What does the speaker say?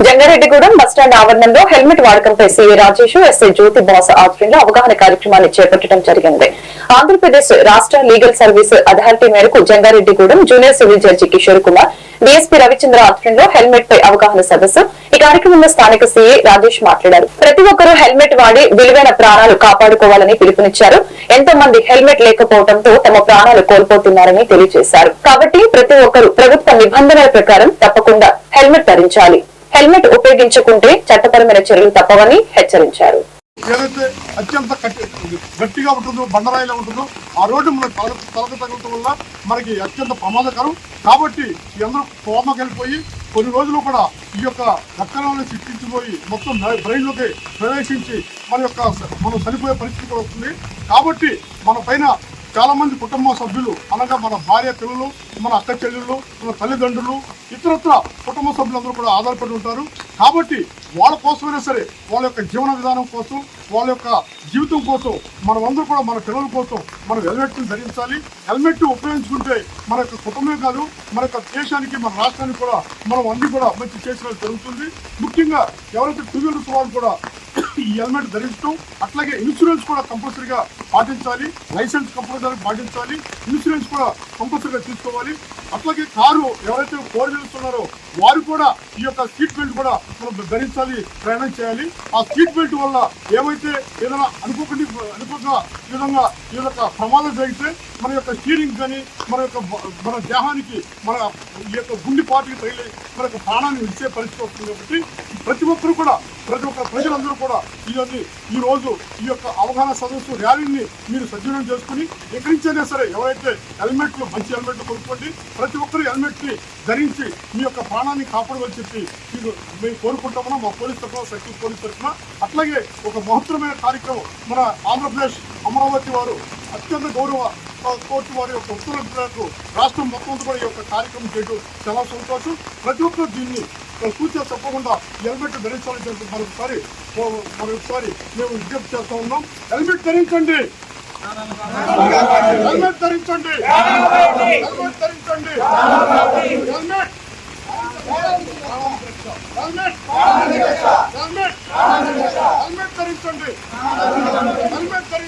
Jangareddygudem bus stand ఆవరణంలో helmet వాడకంపై CA Rajesh, SI జ్యోతి boss ఆధ్వర్యంలో అవగాహన కార్యక్రమాన్ని చేపట్టడం జరిగింది. ఆంధ్రప్రదేశ్ రాష్ట్ర లీగల్ సర్వీస్ అథారిటీ మేరకు Jangareddygudem junior civil judge Kishore Kumar, DSP Ravichandra ఆధ్వర్యంలో హెల్మెట్ పై అవగాహన సదస్సు. ఈ కార్యక్రమంలో స్థానిక సీఏ రాజేష్ మాట్లాడారు. ప్రతి ఒక్కరూ హెల్మెట్ వాడి విలువైన ప్రాణాలు కాపాడుకోవాలని పిలుపునిచ్చారు. ఎంతో మంది హెల్మెట్ లేకపోవడంతో తమ ప్రాణాలు కోల్పోతున్నారని తెలియజేశారు. కాబట్టి ప్రతి ఒక్కరూ ప్రభుత్వ నిబంధనల ప్రకారం తప్పకుండా హెల్మెట్ ధరించాలి. హెల్మెట్ ఉపయోగించుకుంటే చట్టపరమైన చర్యలు తప్పవని హెచ్చరించారు. ఏదైతే అత్యంత గట్టిగా ఉంటుందో, బండరాయిలా ఉంటుందో ఆ రోడ్డు మన తలకు తగలటం వల్ల మనకి అత్యంత ప్రమాదకరం. కాబట్టి అందరూ కోమకి వెళ్ళిపోయి కొన్ని రోజులు కూడా ఈ యొక్క రక్తంలో చిట్టించిపోయి మొత్తం బ్రెయిన్లోకి ప్రవేశించి మనం చనిపోయే పరిస్థితి కూడా వస్తుంది. కాబట్టి మన పైన చాలా మంది కుటుంబ సభ్యులు అనగా మన భార్య పిల్లలు, మన అక్క చెల్లెళ్ళు, మన తల్లిదండ్రులు, ఇతరత్ర కుటుంబ సభ్యులందరూ కూడా ఆధారపడి ఉంటారు. కాబట్టి వాళ్ళ కోసమైనా సరే, వాళ్ళ యొక్క జీవన విధానం కోసం, వాళ్ళ యొక్క జీవితం కోసం మనమందరూ కూడా మన పిల్లల కోసం మనం హెల్మెట్ని ధరించాలి. హెల్మెట్ ఉపయోగించుకుంటే మన యొక్క కుటుంబమే కాదు, మన యొక్క దేశానికి, మన రాష్ట్రానికి కూడా మనం అన్ని కూడా మంచి చేసినట్టు జరుగుతుంది. ముఖ్యంగా ఎవరైతే టూ వీలర్స్ వాళ్ళు కూడా ఈ హెల్మెట్ ధరించడం, అట్లాగే ఇన్సూరెన్స్ కూడా కంపల్సరీగా పాటించాలి. లైసెన్స్ కంపల్సరీ పాటించాలి, ఇన్సూరెన్స్ కూడా కంపల్సరీగా తీసుకోవాలి. అట్లాగే కారు ఎవరైతే 4 వీలర్స్ ఉన్నారో వారు కూడా ఈ యొక్క సీట్ బెల్ట్ కూడా మనం ధరించాలి, ప్రయాణం చేయాలి. ఆ సీట్ బెల్ట్ వల్ల ఏమైతే ఏదైనా అనుకోక విధంగా ఈ యొక్క ప్రమాదం జరిగితే మన యొక్క స్టీరింగ్ కానీ మన దేహానికి ఈ యొక్క గుండె పాటికి తగిలి మన యొక్క ప్రాణాన్ని ఇచ్చే పరిస్థితి వస్తుంది. కాబట్టి ప్రతి ఒక్క ప్రజలందరూ కూడా ఈ రోజు ఈ యొక్క అవగాహన సదస్సు ర్యాలీని మీరు సద్వినియోగం చేసుకుని ఎక్కడి నుంచైనా సరే ఎవరైతే మంచి హెల్మెట్లు కొనుక్కోండి. ప్రతి ఒక్కరు హెల్మెట్ని ధరించి మీ యొక్క ప్రాణాన్ని కాపాడవని చెప్పి మేము కోరుకుంటామన్నా మా పోలీస్ తరఫున, సర్కిల్ పోలీస్ తరఫున. అట్లాగే ఒక మహత్తరమైన కార్యక్రమం మన ఆంధ్రప్రదేశ్ అమరావతి వారు అత్యంత గౌరవ కోర్టు వారి యొక్క ఉత్తర్వులకు రాష్ట్రం మొత్తం కూడా ఈ యొక్క కార్యక్రమం చేయడం చాలా సంతోషం. ప్రతి ఒక్కరు దీన్ని సూచన తప్పకుండా హెల్మెట్ ధరించాలని చెప్పి మరొకసారి మేము విజ్ఞప్తి చేస్తూ ఉన్నాం. హెల్మెట్ ధరించండి, హెల్మెట్ ధరించండి, హెల్మెట్ ధరించండి, హెల్మెట్ హెల్మెట్ హెల్మెట్ ధరించండి, హెల్మెట్ ధరించండి.